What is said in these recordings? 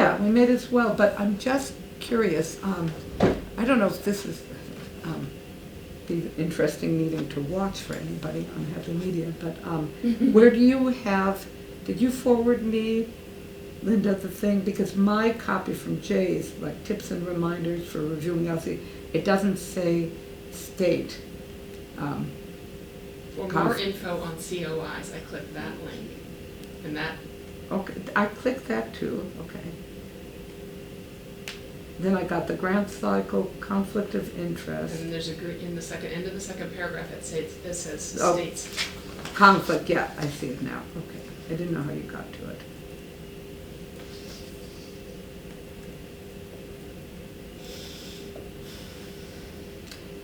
Yeah, we may as well, but I'm just curious, I don't know if this is, be an interesting meeting to watch for anybody on Heavy Media, but, where do you have, did you forward me, Linda, the thing, because my copy from Jay's, like tips and reminders for reviewing LC, it doesn't say state. For more info on COIs, I clicked that link, and that. Okay, I clicked that too, okay. Then I got the grant cycle, conflict of interest. And then there's in the second end of the second paragraph, it says Oh. states. Conflict, yeah, I see it now, okay. I didn't know how you got to it.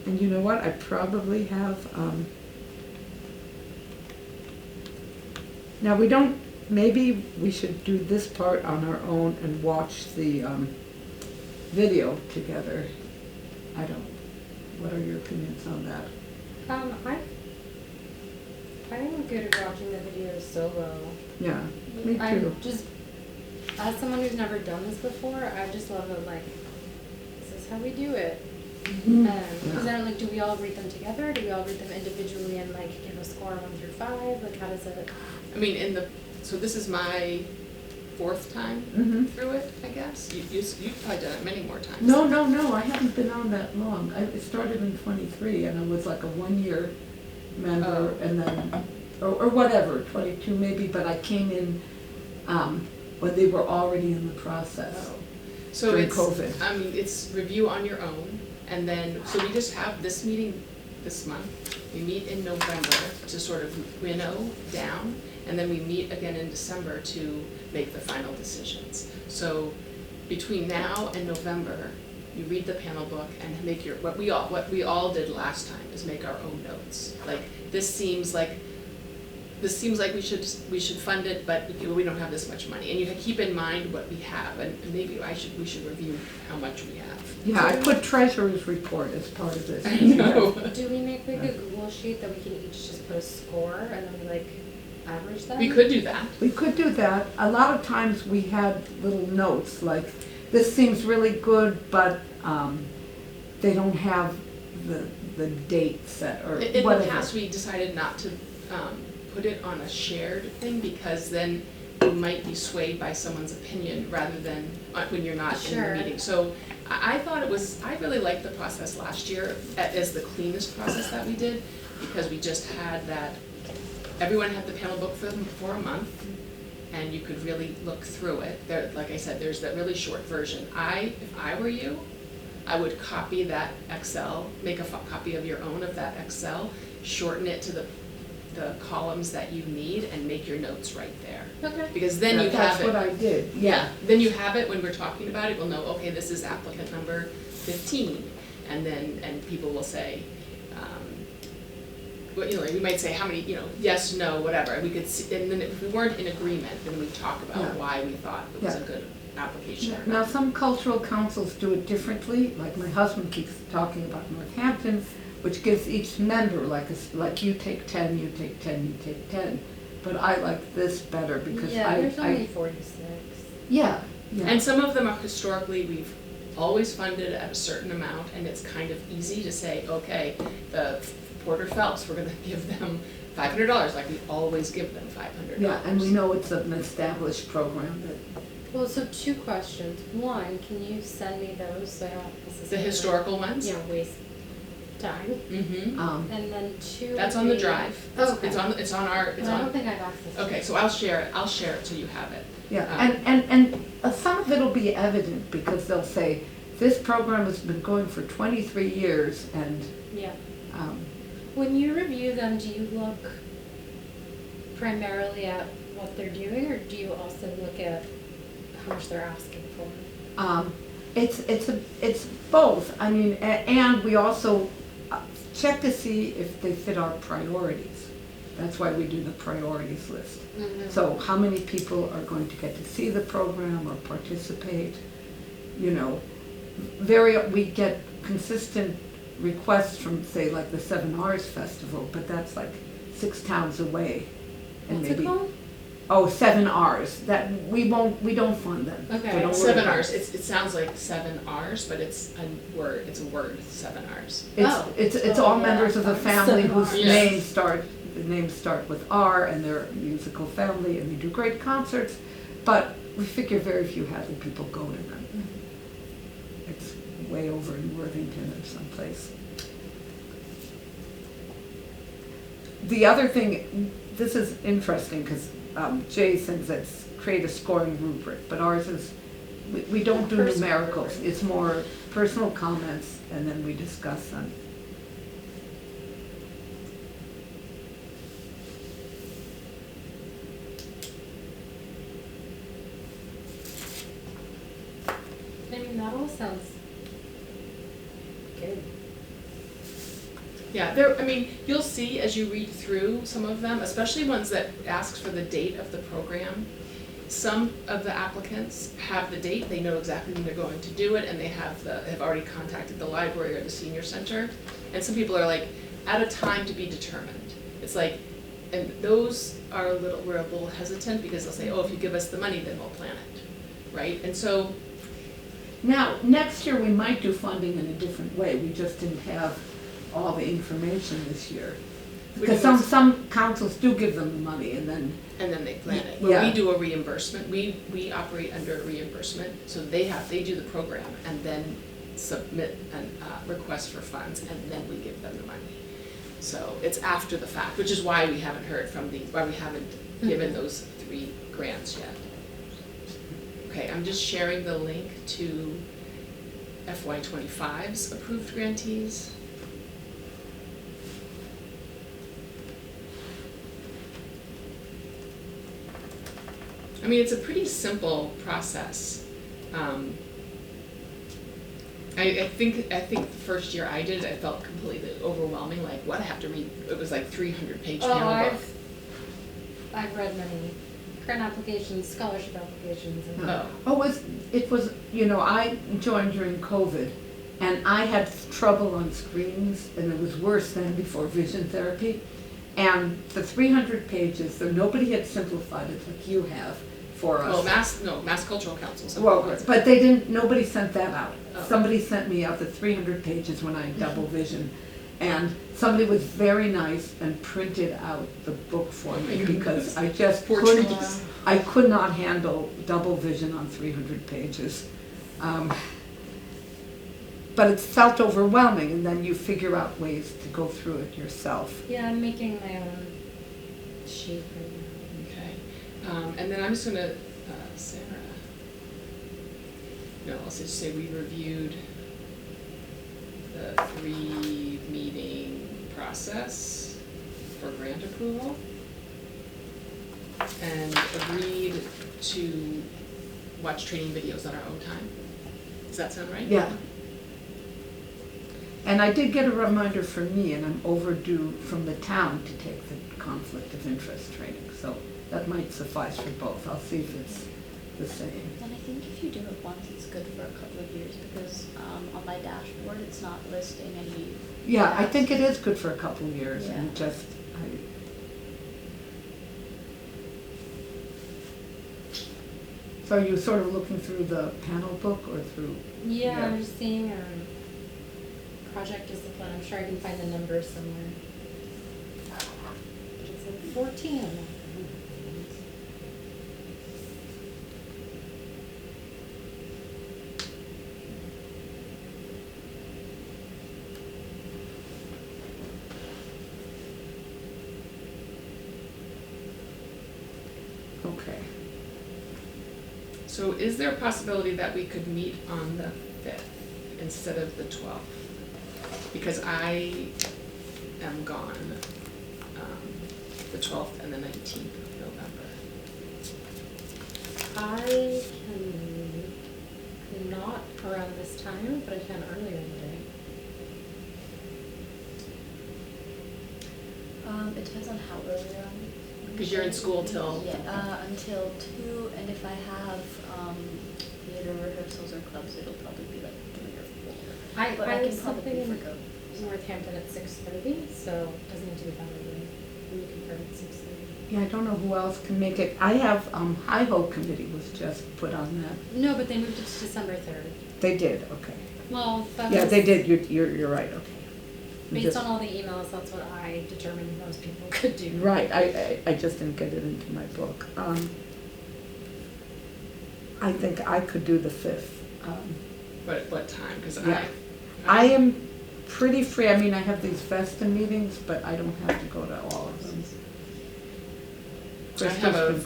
And you know what, I probably have, now we don't, maybe we should do this part on our own and watch the video together. I don't, what are your opinions on that? I'm good at watching the videos solo. Yeah, me too. I'm just, as someone who's never done this before, I just love it, like, this is how we do it. Because then, like, do we all read them together? Do we all read them individually and, like, give a score 1 through 5? Like, how does it? I mean, so this is my 4th time through it, I guess. You've probably done it many more times. No, I haven't been on that long. It started in 23 and I was like a 1-year member and then, or whatever, 22 maybe, but I came in when they were already in the process. So during it's, COVID. I mean, it's review on your own, and then, so we just have this meeting this month. We meet in November to sort of winnow down, and then we meet again in December to make the final decisions. So between now and November, you read the panel book and make what we all did last time is make our own notes. Like, this seems like we should fund it, but we don't have this much money. And you keep in mind what we have, and maybe we should review how much we have. Yeah, I put treasurer's report as part of this. I know. Do we make like a Google sheet that we can each just put a score and then we like average them? We could do that. We could do that. A lot of times we had little notes like, this seems really good, but they don't have the date set or In whatever. the past, we decided not to put it on a shared thing because then you might be swayed by someone's opinion rather than when you're not in the meeting. So I thought I really liked the process last year as the cleanest process that we did because we just had that, everyone had the panel book for a month and you could really look through it. There, like I said, there's that really short version. If I were you, I would copy that Excel, make a copy of your own of that Excel, shorten it to the columns that you need and make your notes right there. Okay. Because then you have it. That's what I did, yeah. Then you have it when we're talking about it, we'll know, okay, this is applicant number 15. And people will say, we might say how many, yes, no, whatever. We could see, and then if we weren't in agreement, then we'd talk about why we thought it was a good application. Now, some cultural councils do it differently. Like my husband keeps talking about Northampton, which gives each member like you take 10, you take 10, you take 10. But I like this better because there's only 46. Yeah. And some of them are historically we've always funded at a certain amount, and it's kind of easy to say, okay, the Porter Phelps, we're going to give them $500, like we always give them $500. Yeah, and we know it's an established program that. Well, so 2 questions. 1, can you send me those so I don't the historical ones? Yeah, waste time. Mm-hmm. And then 2. That's on the drive. Okay. It's on our. I don't think I've access to it. Okay, so I'll share it so you have it. Yeah, and some of it'll be evident because they'll say, this program has been going for 23 years and. Yeah. When you review them, do you look primarily at what they're doing, or do you also look at how much they're asking for? It's both. I mean, and we also check to see if they fit our priorities. That's why we do the priorities list. Mm-hmm. So how many people are going to get to see the program or participate? We get consistent requests from, say, like the 7 R's Festival, but that's like 6 towns away. And What's it called? Oh, 7 Rs, that, we don't fund them. Okay. So don't worry 7 about Rs, it. it sounds like 7 Rs, but it's a word, 7 Rs. Oh. It's Oh, all yeah. members of the family 7 whose Rs. the names start with R, and they're a musical family, and we do great concerts, but we figure very few Hadley people go to them. It's way over in Worthington or someplace. The other thing, this is interesting, because Jay thinks it's create a scoring rubric, but ours is, we don't do Personal numericals. rubric. It's more personal comments, and then we discuss them. I mean, that all sounds good. Yeah, there, I mean, you'll see as you read through some of them, especially ones that asks for the date of the program. Some of the applicants have the date, they know exactly when they're going to do it, and they have already contacted the library or the senior center. And some people are like, at a time to be determined. It's like, and those are we're a little hesitant, because they'll say, oh, if you give us the money, then we'll plan it, right? And so, Now, next year, we might do funding in a different way. We just didn't have all the information this year. Because some councils do give them the money, and then, they plan it. Yeah. Where we do a reimbursement, we operate under a reimbursement, so they do the program and then submit a request for funds, and then we give them the money. So it's after the fact, which is why we haven't heard from why we haven't given those 3 grants yet. Okay, I'm just sharing the link to FY25's approved grantees. I mean, it's a pretty simple process. I think the first year I did it, I felt completely overwhelming, like, what, I have to read, it was like 300-page handbook. I've read many grant applications, scholarship applications, and it was, you know, I joined during COVID, and I had trouble on screens, and it was worse than before vision therapy. And the 300 pages, though nobody had simplified it like you have for us. Well, Mass Cultural Council. Well, but they didn't, nobody sent that out. Oh. Somebody sent me out the 300 pages when I double vision. And somebody was very nice and printed out the book for me, because I just couldn't, I could not handle double vision on 300 pages. But it felt overwhelming, and then you figure out ways to go through it yourself. yeah, I'm making my own sheet right now. Okay, and then I'm just gonna, Sarah, no, I'll just say we reviewed the 3-meeting process for grant approval and agreed to watch training videos on our own time. Does that sound right? Yeah. And I did get a reminder from me, and I'm overdue from the town to take the conflict of interest training, so that might suffice for both. I'll see if it's the same. And I think if you do it once, it's good for a couple of years, because on my dashboard, it's not listing any. Yeah, I think it is good for a couple of years, and Yeah. just, So are you sort of looking through the panel book or through? Yeah, Yeah. I'm just seeing project discipline. I'm sure I can find the numbers somewhere. It's like 14 of them. Okay. So is there a possibility that we could meet on the 5th instead of the 12th? Because I am gone the 12th and the 19th of November. I can not around this time, but I can earlier in the day. It depends on how early you're on. Because you're in school till? Yeah, until 2, and if I have theater rehearsals or clubs, it'll probably be like 3 or 4. But I have can probably something forgo. in Northampton at 6:30, so it doesn't need to be that early. We can confirm at 6:30. Yeah, I don't know who else can make it. I have, High Hope Committee was just put on that. No, but they moved it to December 3rd. They did, okay. Well, that Yeah, was- they did, you're right, okay. We Based just- on all the emails, that's what I determined most people could do. Right, I just didn't get it into my book. I think I could do the 5th. But at what time? Because Yeah. I am pretty free, I mean, I have these Vesta meetings, but I don't have to go to all of them. I have a Kristen-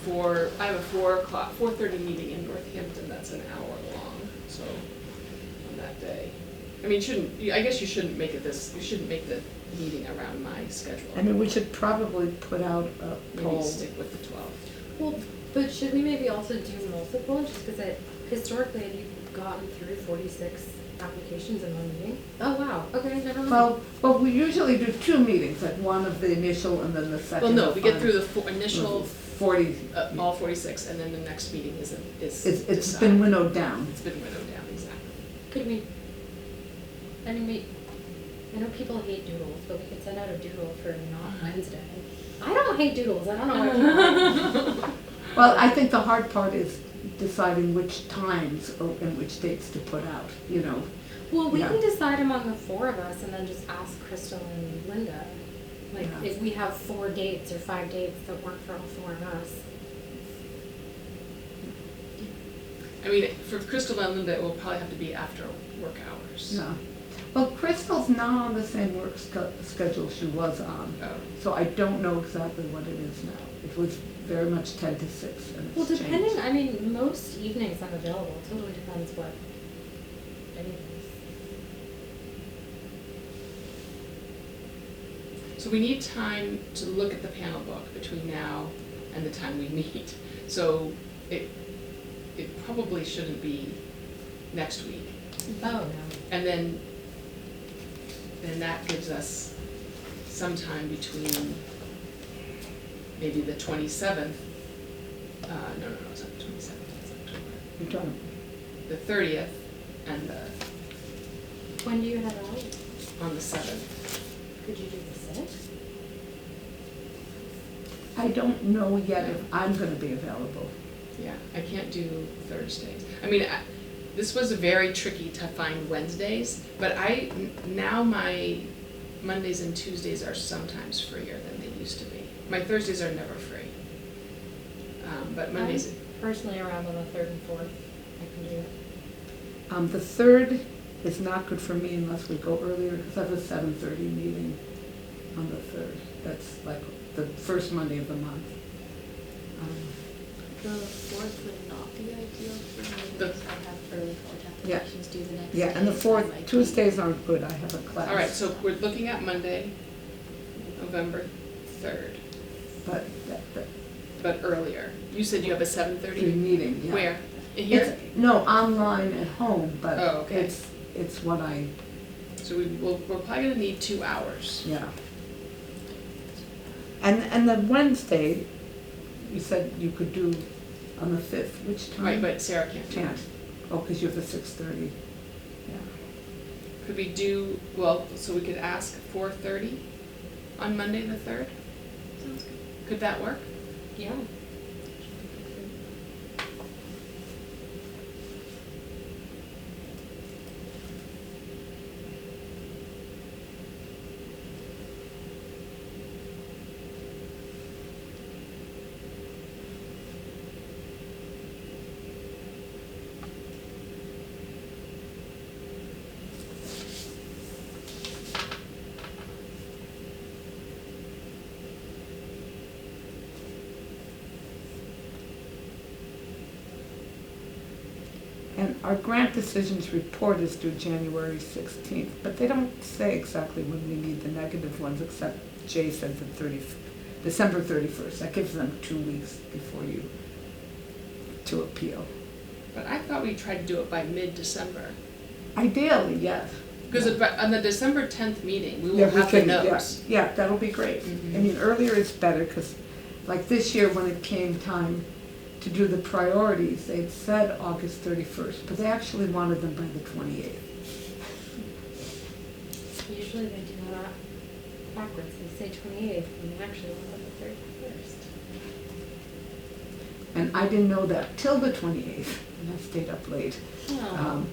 4:30 meeting in Northampton, that's an hour long, so, on that day. I mean, I guess you shouldn't make the meeting around my schedule. I mean, we should probably put out a Maybe poll. stick with the 12th. Well, but should we maybe also do multiple, just because historically, you've gotten through 46 applications in one meeting? Oh, wow, okay, never mind. Well, we usually do 2 meetings, like one of the initial and then the second. Well, no, of we get final. through the initial, 40, all 46, and then the next meeting is it's decided. been winnowed down. It's been winnowed down, exactly. Could we, I know people hate doodles, but we could send out a doodle for not Wednesday. I don't hate doodles, I don't know what Well, I think the hard part is deciding which times or and which dates to put out, you know. Well, we Yeah. can decide among the 4 of us and then just ask Crystal and Linda. Like, Yeah. if we have 4 dates or 5 dates that work for all 4 of us. I mean, for Crystal and Linda, it will probably have to be after work hours. Yeah. Well, Crystal's not on the same work schedule she was on, Oh, so I don't know exactly what it is now. It was very much 10 to 6 and Well, it's depending, changed. I mean, most evenings I'm available, it totally depends what day it is. so we need time to look at the panel book between now and the time we meet. So it probably shouldn't be next week. Oh, no. And then that gives us some time between maybe the 27th, no, it's not the 27th, it's October. You're talking- The 30th and the, When do you head out? on the 7th. Could you do the 6th? I don't know yet if I'm gonna be available. Yeah, I can't do Thursdays. I mean, this was very tricky to find Wednesdays, but now my Mondays and Tuesdays are sometimes freer than they used to be. My Thursdays are never free. But Mondays, I'm personally around on the 3rd and 4th. I can do it. The 3rd is not good for me unless we go earlier, because I have a 7:30 meeting on the 3rd. That's like the first Monday of the month. The 4th would not be ideal for me The- because I have early college Yeah. applications due the next day. Yeah, and the so I 4th, might be- Tuesdays aren't good, I have a class. all right, so we're looking at Monday, November 3rd, But but earlier. You said you have a the 7:30? meeting, yeah. Where? Here? It's- No, online at home, but Oh, okay. it's what I, So we're probably gonna need 2 hours. yeah. And the Wednesday, you said you could do on the 5th, which time? Right, but Sarah can't do it. Can't. Oh, because you have the 6:30. Yeah. Could we do, well, so we could ask 4:30 on Monday the 3rd? Sounds good. Could that work? Yeah. And our grant decisions report is due January 16th, but they don't say exactly when we need the negative ones, except Jay said December 31st. That gives them 2 weeks before you, to appeal. But I thought we tried to do it by mid-December. Ideally, yes. Because on the December 10th meeting, we will Yeah, have the can- yeah, notes. Yeah, that'll be great. Mhm. I mean, earlier is better, because like this year, when it came time to do the priorities, they'd said August 31st, but they actually wanted them by the 28th. Usually they do that backwards. They say 28th and they actually want it the 31st. And I didn't know that till the 28th, and I stayed up late. Oh.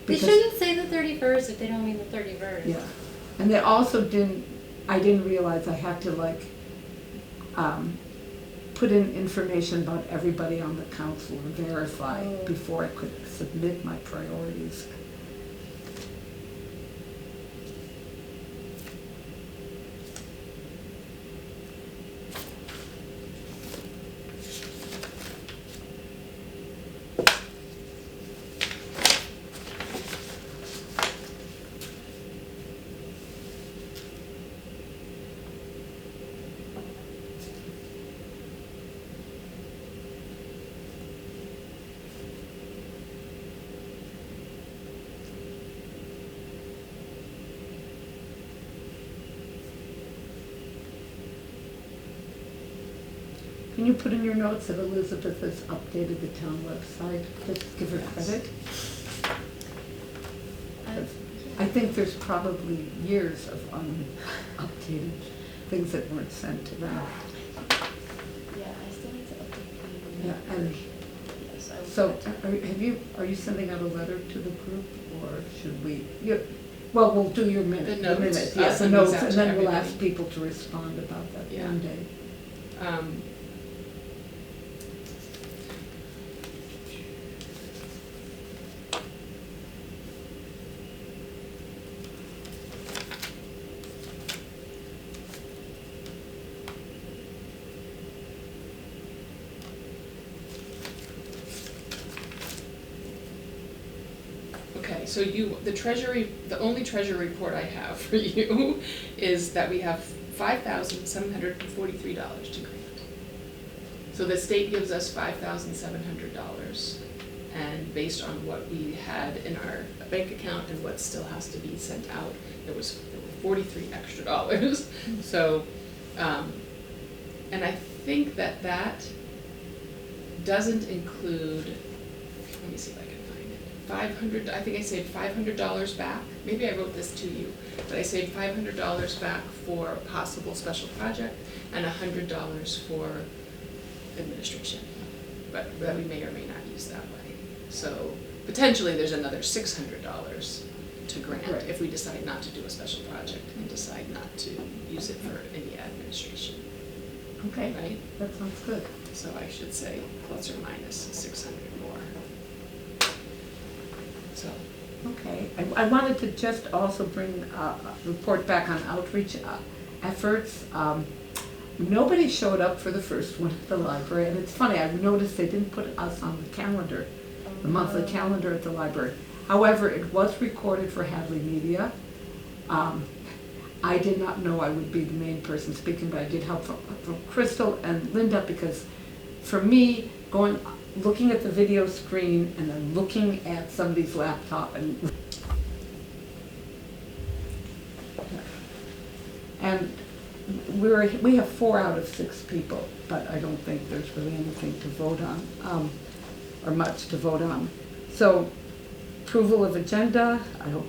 They Because- shouldn't say the 31st if they don't mean the 31st. Yeah, and they also I didn't realize I had to like, put in information about everybody on the council and verify Oh. before I could submit my priorities. Can you put in your notes that Elizabeth has updated the town website? Just give her credit. I think there's probably years of unupdated things that weren't sent to them. Yeah, I still need to update the. Yeah, and Yes, I will. so do that. are you sending out a letter to the group, or should we? Well, we'll do your minute. The notes. minute, I'll yeah, the send these notes, out and to then we'll everybody. ask people to respond about that Yeah. one day. Okay, so the only treasury report I have for you is that we have $5,743 to grant. So the state gives us $5,700, and based on what we had in our bank account and what still has to be sent out, there were 43 extra dollars. So, and I think that doesn't include, let me see if I can find it, 500, I think I saved $500 back. Maybe I wrote this to you, but I saved $500 back for a possible special project and $100 for administration, but that we may or may not use that way. So potentially there's another $600 to grant Right. if we decide not to do a special project and decide not to use it for any administration, Okay, right? that sounds good. So I should say plus or minus 600 more. So, Okay, I wanted to just also bring a report back on outreach efforts. Nobody showed up for the first one at the library, and it's funny, I've noticed they didn't put us on the calendar, the monthly calendar at the library. However, it was recorded for Hadley Media. I did not know I would be the main person speaking, but I did help from Crystal and Linda, because for me, looking at the video screen and then looking at somebody's laptop and we have 4 out of 6 people, but I don't think there's really anything to vote on, or much to vote on. So, approval of agenda, I hope.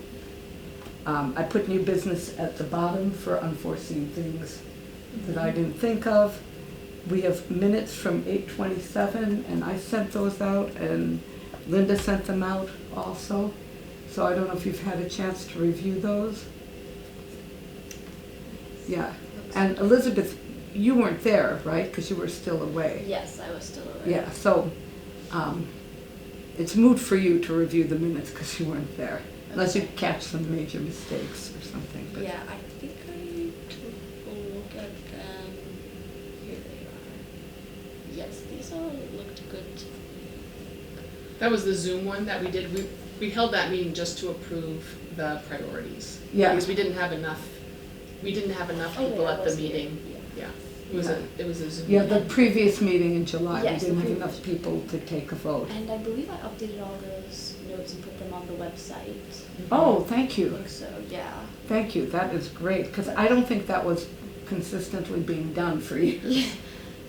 I put new business at the bottom for unforeseen things that I didn't think of. We have minutes from 8/27, and I sent those out, and Linda sent them out also. So I don't know if you've had a chance to review those. Yeah, and Elizabeth, you weren't there, right? Because you were still away. Yes, I was still away. Yeah, so it's moot for you to review the minutes because you weren't there, unless you catch some major mistakes or something. But Yeah, I think I took a look at them. Here they are. Yes, these all looked good. that was the Zoom one that we did. We held that meeting just to approve the priorities. Yeah. Because we didn't have enough Oh, people yeah, at the meeting. Yeah. Yeah, it was a Zoom. yeah, the previous meeting in July, we Yes, the didn't have previous. enough people to take a vote. And I believe I updated all those notes and put them on the website. Oh, thank I you, think so, yeah. thank you, that is great, because I don't think that was consistently being done for you.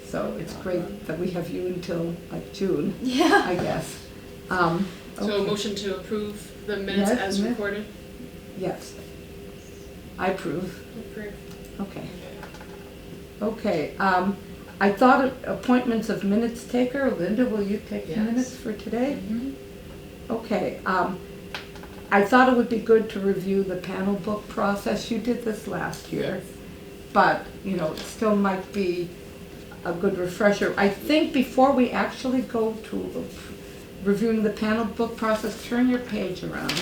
So it's great that we have you until like June, Yeah. I guess. So a Okay. motion to approve the minutes Yes, as yeah. recorded? Yes. I approve. Approved. Okay. Okay, I thought appointments of minutes taker. Linda, will you take the Yes. minutes for today? Mhm. Okay, I thought it would be good to review the panel book process. You did this last year, but, you know, it still might be a good refresher. I think before we actually go to reviewing the panel book process, turn your page around.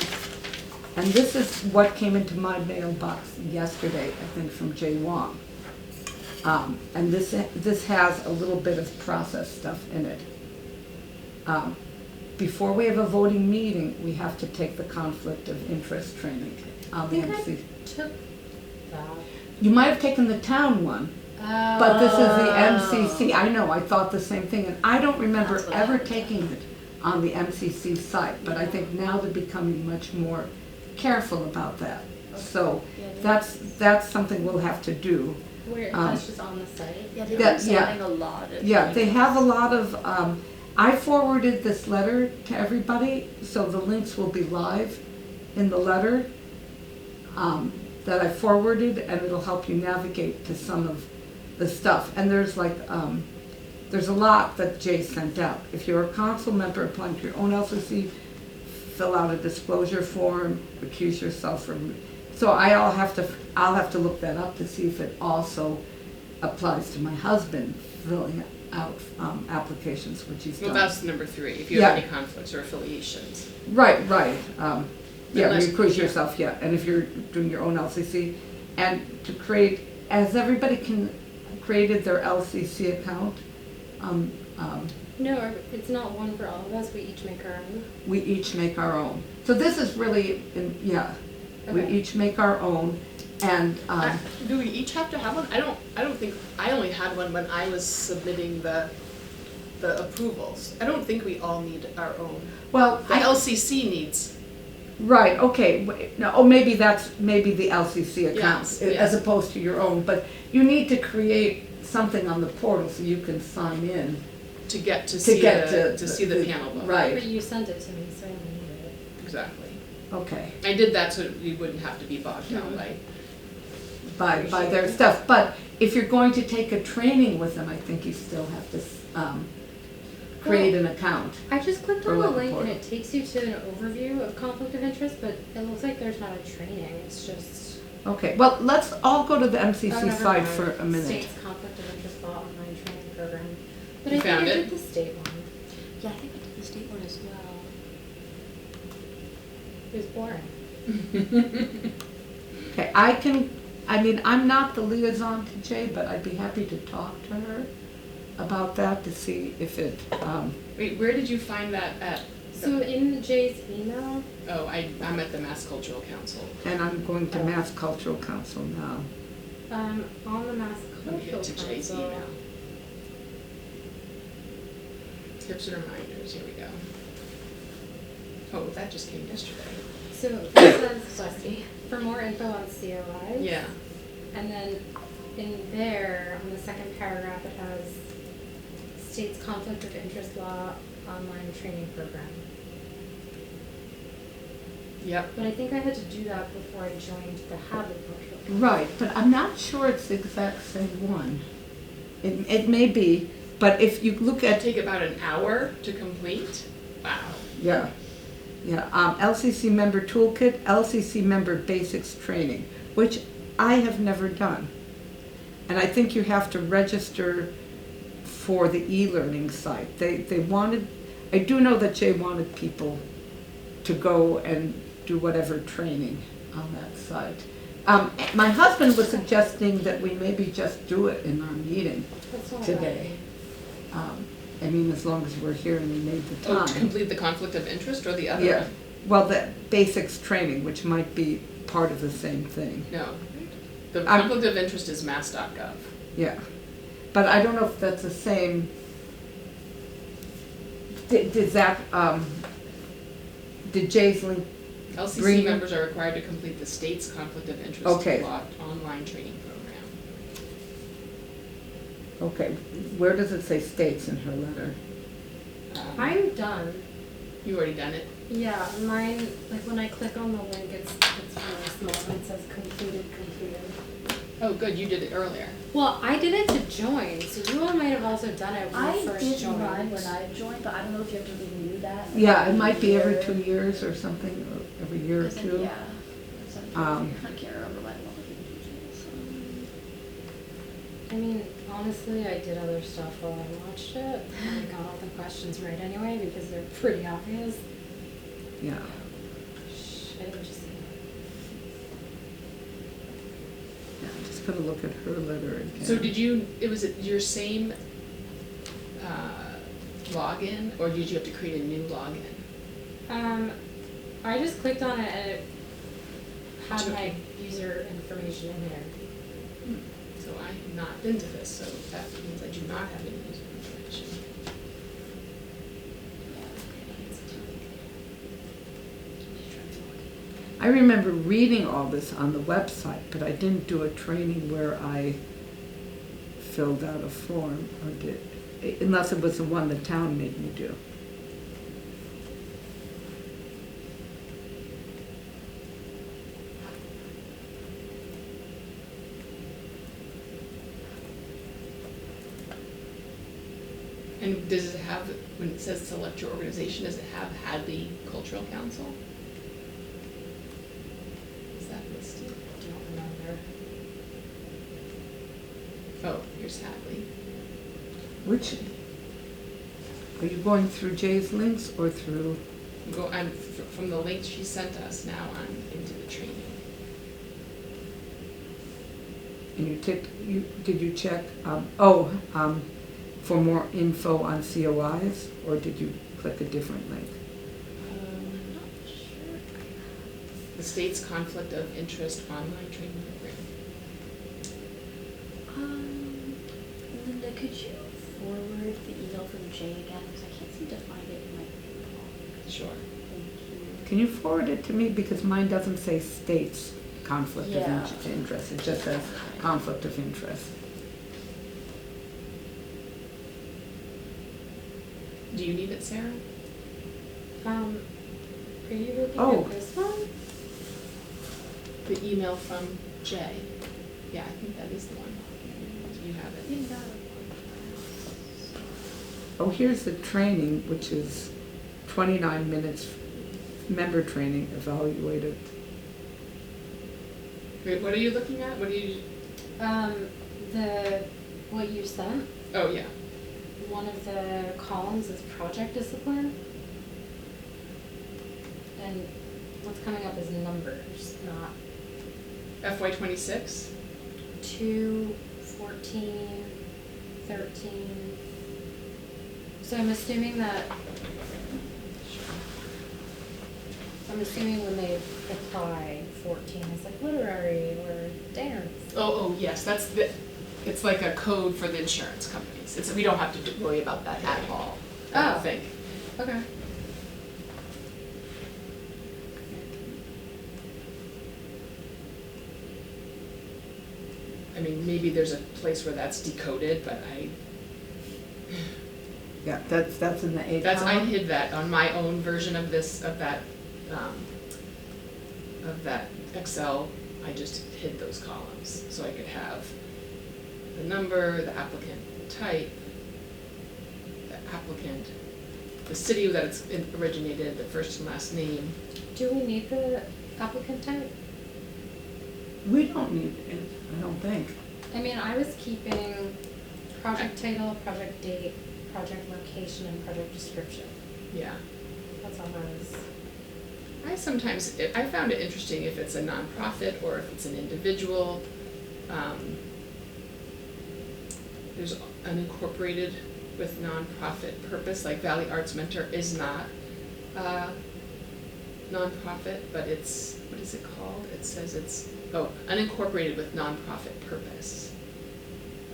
And this is what came into my mailbox yesterday, I think, from Jay Wong. And this has a little bit of process stuff in it. Before we have a voting meeting, we have to take the conflict of interest training I on the think I MC. took that. You might have taken the town one, but this is the MCC. I know, I thought the same thing, and I don't remember That's what I ever would do. taking it on the MCC site, but I think now they're becoming much more careful about that. So Yeah, that's something we'll have to do. Where, Um, that's just on the site? Yeah, they've Yeah, been selling a lot of. Yeah, they have a lot of, I forwarded this letter to everybody, so the links will be live in the letter that I forwarded, and it'll help you navigate to some of the stuff. And there's like, there's a lot that Jay sent out. If you're a council member applying to your own LCC, fill out a disclosure form, recuse yourself from, so I'll have to look that up to see if it also applies to my husband filling out applications, which he's done. Well, that's number 3, if you have Yeah. any conflicts or affiliations. Right. Yeah, Unless- recuse yourself, yeah, and if you're doing your own LCC, and to create, as everybody created their LCC account, No, it's not one for all of us, we each make our own. we each make our own. So this is really, we Okay. each make our own, and, Do we each have to have one? I don't think, I only had one when I was submitting the approvals. I don't think we all need our own. well, The LCC needs, right, okay, no, oh, maybe the LCC account, Yes, as yes. opposed to your own, but you need to create something on the portal so you can sign in. to get to To see get the, to to see the the- panel book. right. But you sent it to me, so I need it. Exactly. Okay. I did that so we wouldn't have to be bogged down by. by their stuff. But if you're going to take a training with them, I think you still have to create an account. I just clicked Or on the like a link and portal. it takes you to an overview of conflict of interest, but it looks like there's not a training, it's just. Okay, well, let's all go to the Oh, MCC never site mind. for a minute. State's conflict of interest law online training program. But You I think found I it? did the state one. Yeah, I think I did the state one as well. It was boring. Okay, I'm not the liaison to Jay, but I'd be happy to talk to her about that to see if it, Wait, where did you find that at? So in Jay's email, Oh, I'm at the Mass Cultural Council. and I'm going to Mass Cultural Council now. on the Mass Let me Cultural get to Jay's Council. email. Tips and reminders, here we go. Oh, that just came yesterday. So it says, for more info on COIs. Yeah. And then in there, on the second paragraph, it has state's conflict of interest law online training program. Yep. But I think I had to do that before I joined the Hadley Cultural Council. Right, but I'm not sure it's the exact same one. It may be, but if you look It'd at, take about an hour to complete? Wow. yeah, LCC member toolkit, LCC member basics training, which I have never done. And I think you have to register for the e-learning site. They wanted, I do know that Jay wanted people to go and do whatever training on that site. My husband was suggesting that we maybe just do it in our meeting That's not today. I mean, as long as we're here and we made the Oh, to time. complete the conflict of interest or the other Yeah, one? well, the basics training, which might be part of the same thing, No. The I'm- conflict of interest is mass.gov. yeah. But I don't know if that's the same. Did Jay's link, LCC Bring- members are required to complete the state's conflict of interest Okay. law online training program. okay, where does it say states in her letter? I'm done. You already done it? Yeah, mine, like when I click on the link, it's really small and it says completed. Oh, good, you did it earlier. Well, I did it to join, so you all might have also done it when I you first did joined. mine when I joined, but I don't know if you have to renew that. Yeah, it might be every year. 2 years or something, or every year or Because then, two. yeah. Sometimes I can't remember my details. I mean, honestly, I did other stuff while I watched it. I got all the questions right anyway because they're pretty obvious. Yeah. Shh, I didn't just Yeah, I'm just gonna look at her letter again. So did you, was it your same login, or did you have to create a new login? I just clicked on it and it had Took my you. user information in there. So I have not been to this, so that means I do not have any user information. I remember reading all this on the website, but I didn't do a training where I filled out a form or did, unless it was the one the town made me do. And does it have, when it says select your organization, does it have Hadley Cultural Council? Is that listed? I don't remember. Oh, here's Hadley. Which, are you going through Jay's links or through, I'm from the link she sent us, now I'm into the training. and did you check, for more info on COIs, or did you click a different link? Not sure. The state's conflict of interest online training program. Linda, could you forward the email from Jay again? Because I can't seem to find it in my email. Sure. Thank you. Can you forward it to me, because mine doesn't say states conflict of Yeah. interest, it just says conflict of interest. Do you need it, Sarah? Are you looking Oh. at this one? The email from Jay. Yeah, I think that is the one. Do you have I it? think that Oh, here's the training, which is 29 minutes, member training evaluated. Wait, what are you looking at? What are you, What you sent, oh, yeah. one of the columns is project discipline. And what's coming up is numbers, not FY '26? 2, 14, 13. So I'm assuming when they apply 14, it's like literary or dance. Oh, yes, it's like a code for the insurance companies. We don't have to worry about that at all, I Oh. don't think. Okay. I mean, maybe there's a place where that's decoded, but Yeah, that's in the A I column. hid that on my own version of that Excel. I just hid those columns, so I could have the number, the applicant type, the applicant, the city that it's originated, the first and last name. Do we need the applicant type? We don't need it, I don't think. I mean, I was keeping project title, project date, project location, and project description. Yeah. That's all I was. I found it interesting if it's a nonprofit or if it's an individual. There's unincorporated with nonprofit purpose, like Valley Arts Mentor is not nonprofit, but it's, what is it called? It says it's, unincorporated with nonprofit purpose,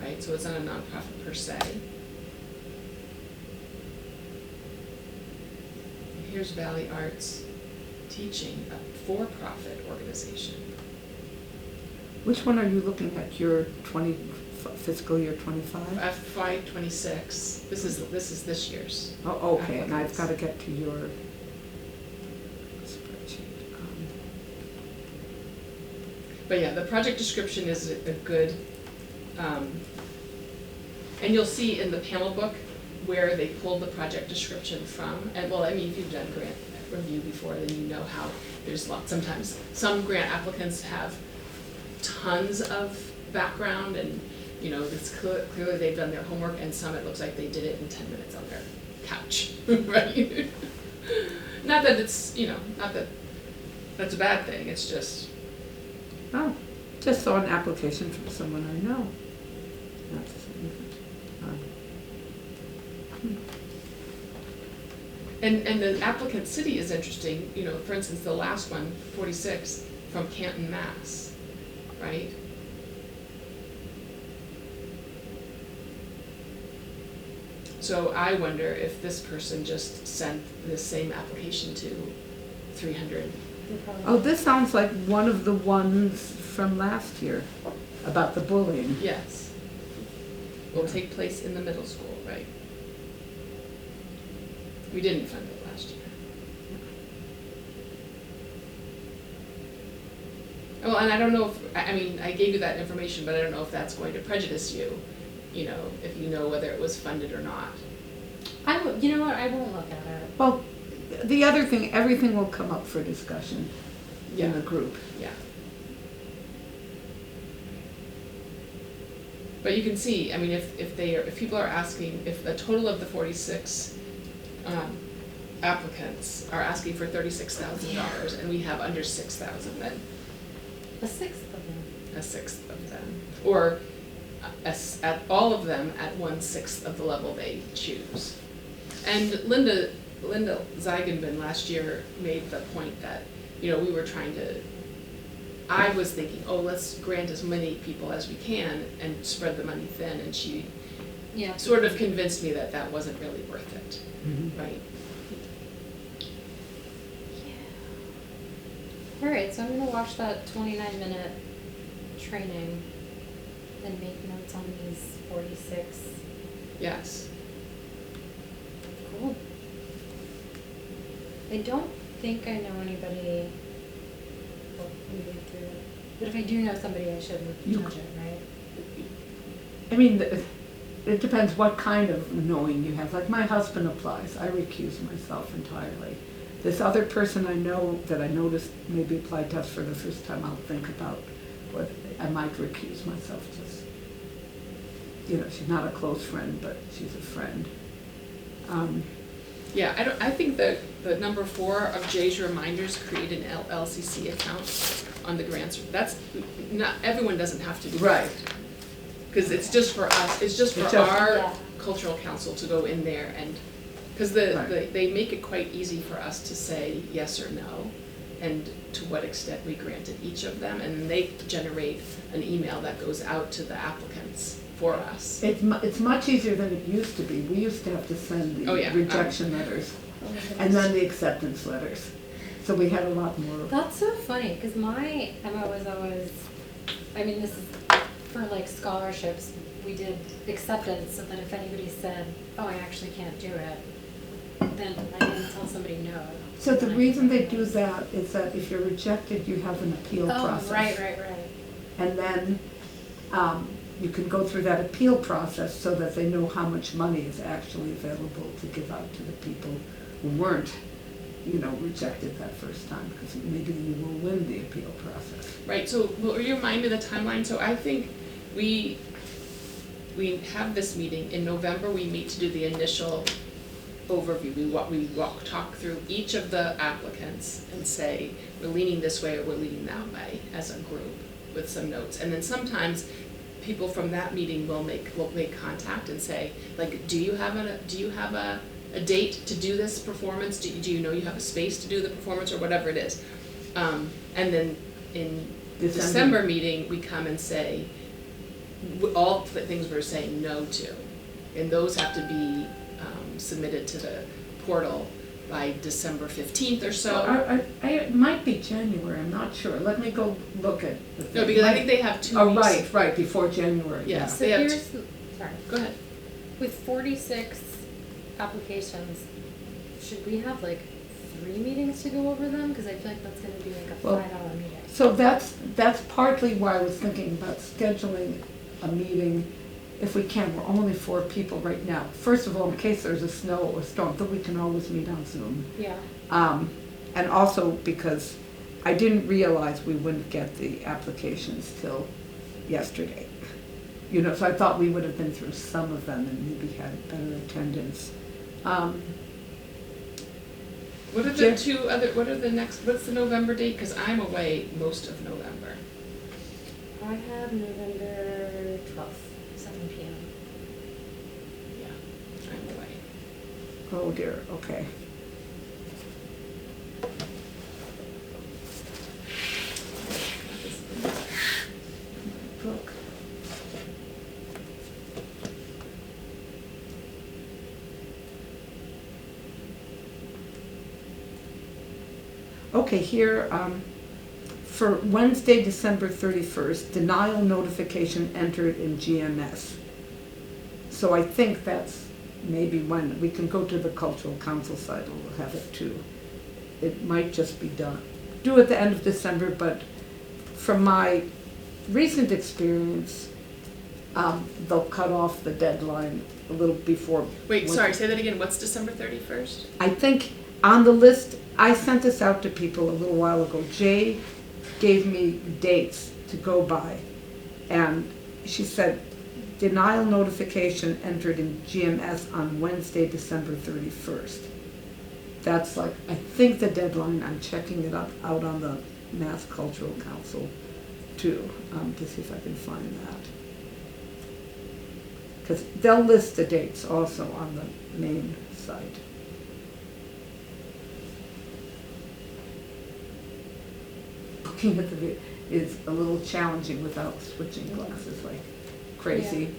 right? So it's not a nonprofit per se. Here's Valley Arts Teaching, a for-profit organization. Which one are you looking at, your fiscal year 25? FY '26. This is this year's. Oh, okay, and I've applicants. got to get to your spreadsheet. But yeah, the project description is a good, and you'll see in the panel book where they pulled the project description from. And well, I mean, if you've done grant review before, then you know how there's lots, sometimes some grant applicants have tons of background and, you know, it's clearly they've done their homework, and some it looks like they did it in 10 minutes on their couch, right? Not that it's, you know, not that that's a bad thing, it's just, Oh, just saw an application from someone I know. That's and the applicant city is interesting, you know, for instance, the last one, 46, from Canton, Mass, right? So I wonder if this person just sent the same application to 300. They probably- Oh, this sounds like one of the ones from last year about the bullying. Yes. Will take place in the middle school, right? We didn't fund it last year. Well, and I don't know if, I mean, I gave you that information, but I don't know if that's going to prejudice you, you know, if you know whether it was funded or not. I will, you know what, I won't look at it. Well, the other thing, everything will come up for discussion in the group. Yeah. But you can see, I mean, if people are asking, if a total of the 46 applicants are asking for $36,000 and we have under 6,000, then A sixth of them. a sixth of them, or at all of them at 1/6 of the level they choose. And Linda Zeigenben last year made the point that, you know, we were trying to, I was thinking, oh, let's grant as many people as we can and spread the money thin, and she Yeah. sort of convinced me that that wasn't really worth it, right? Alright, so I'm gonna watch that 29-minute training and make notes on these 46. Yes. Cool. I don't think I know anybody. Well, we read through it. But if I do know somebody, I shouldn't You judge it, right? I mean, it depends what kind of knowing you have. Like my husband applies, I recuse myself entirely. This other person I know that I noticed maybe applied to us for the first time, I'll think about whether I might recuse myself. Just, you know, she's not a close friend, but she's a friend. Yeah, I think the number 4 of Jay's reminders, create an LCC account on the grants, that's, not, everyone doesn't have to do that. Right. Because it's just for us, it's just for It's just- our Yeah. cultural council to go in there and, because Right. they make it quite easy for us to say yes or no, and to what extent we granted each of them, and they generate an email that goes out to the applicants for us. It's much easier than it used to be. We used to have to send the Oh, yeah. rejection letters and then the acceptance letters. So we had a lot more. That's so funny, because my MO was always, I mean, this is for like scholarships, we did acceptance so that if anybody said, oh, I actually can't do it, then I didn't tell somebody no. So the And I- reason they do that is that if you're rejected, you have an appeal process. Oh, right. And then you can go through that appeal process so that they know how much money is actually available to give out to the people who weren't, you know, rejected that first time, because maybe you will win the appeal process. Right, so will you remind me of the timeline? So I think we have this meeting, in November we meet to do the initial overview. We talk through each of the applicants and say, we're leaning this way or we're leaning that way as a group with some notes. And then sometimes people from that meeting will make contact and say, like, do you have a date to do this performance? Do you know you have a space to do the performance, or whatever it is? And then in December meeting, we come and say all the things we're saying no to, and those have to be submitted to the portal by December 15th or so. It might be January, I'm not sure. Let me go look at the thing. No, because I think they have 2 Oh, weeks. right, before January. Yeah. yeah. So They have here's, sorry, Go ahead. with 46 applications, should we have like 3 meetings to go over them? Because I feel like that's gonna be like a Well, 5-hour meeting. So that's partly why I was thinking about scheduling a meeting, if we can. We're only 4 people right now. First of all, in case there's a snow or storm, then we can always meet on Zoom. Yeah. And also because I didn't realize we wouldn't get the applications till yesterday. You know, so I thought we would have been through some of them and maybe had better attendance. What are the next, what's the November date? Because I'm away most of November. I have November 12th, 7 p.m. Yeah, I'm away. Oh dear, okay. Book. Okay, here, for Wednesday, December 31st, denial notification entered in GMS. So I think that's maybe when, we can go to the cultural council site, and we'll have it too. It might just be due at the end of December, but from my recent experience, they'll cut off the deadline a little before. Wait, sorry, say that again. What's December 31st? I think on the list, I sent this out to people a little while ago. Jay gave me dates to go by, and she said, denial notification entered in GMS on Wednesday, December 31st. That's like, I think the deadline. I'm checking it out on the Mass Cultural Council too, to see if I can find that. Because they'll list the dates also on the main site. Looking at the video is a little challenging without switching glasses like crazy.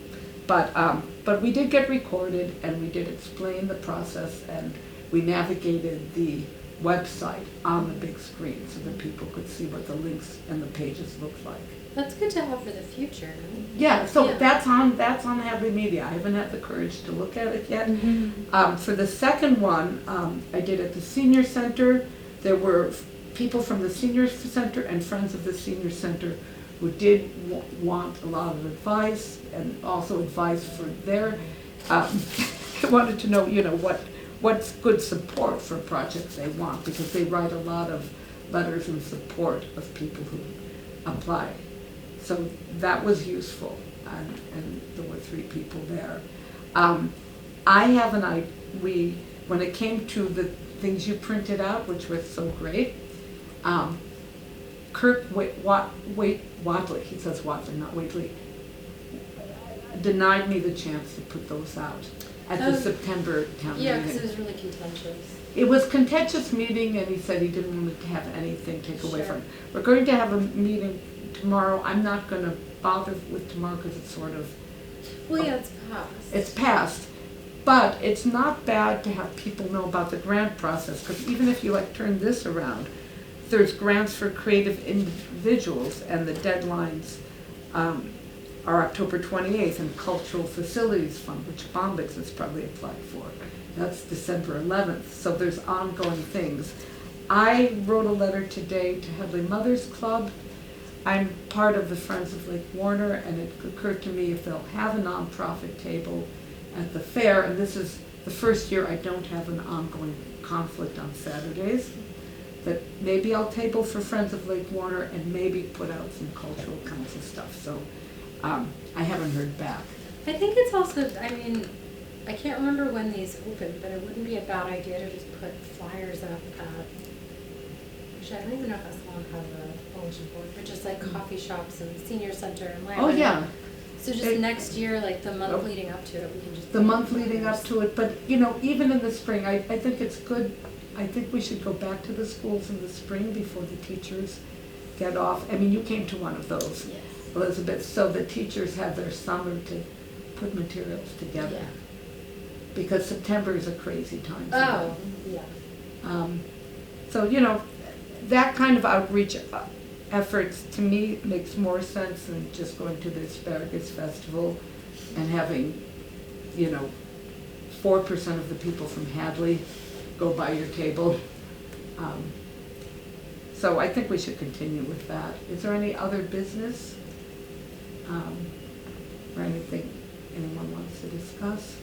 But we did get recorded, and we did explain the process, and we navigated the website on the big screen so that people could see what the links and the pages looked like. That's good to have for the future. Yeah, so Yeah. that's on Hadley Media. I haven't had the courage to look at it yet. Mm-hmm. For the second one, I did at the senior center. There were people from the senior center and friends of the senior center who did want a lot of advice, and also advice for their, they wanted to know, what's good support for projects they want, because they write a lot of letters in support of people who apply. So that was useful, and there were 3 people there. I have when it came to the things you printed out, which were so great, Kirk Watley, he says Watley, not Waitley, denied me the chance to put those out at the September town meeting. Yeah, because it was really contentious. It was a contentious meeting, and he said he didn't want to have anything taken away Sure. from it. We're going to have a meeting tomorrow. I'm not going to bother with tomorrow because it's sort of, Well, yeah, it's past. it's past. But it's not bad to have people know about the grant process, because even if you turn this around, there's grants for creative individuals, and the deadlines are October 28th, and Cultural Facilities Fund, which Bombix has probably applied for. That's December 11th, so there's ongoing things. I wrote a letter today to Headley Mothers Club. I'm part of the Friends of Lake Warner, and it occurred to me if they'll have a nonprofit table at the fair, and this is the first year I don't have an ongoing conflict on Saturdays, that maybe I'll table for Friends of Lake Warner and maybe put out some cultural council stuff. So I haven't heard back. I think it's also, I can't remember when these opened, but it wouldn't be a bad idea to just put flyers up at, actually, I don't even know if Escalon has a bulletin board, but just coffee shops and senior center and library. Oh, yeah. So just next year, the month leading up to it, we can just. The month leading up to it, but even in the spring, I think it's good. I think we should go back to the schools in the spring before the teachers get off. You came to one of those, Yes. Elizabeth, so the teachers have their summer to put materials together. Yeah. Because September is a crazy time. Oh, yeah. So, that kind of outreach efforts to me makes more sense than just going to the Asparagus Festival and having, 4% of the people from Hadley go by your table. So I think we should continue with that. Is there any other business? Or anything anyone wants to discuss?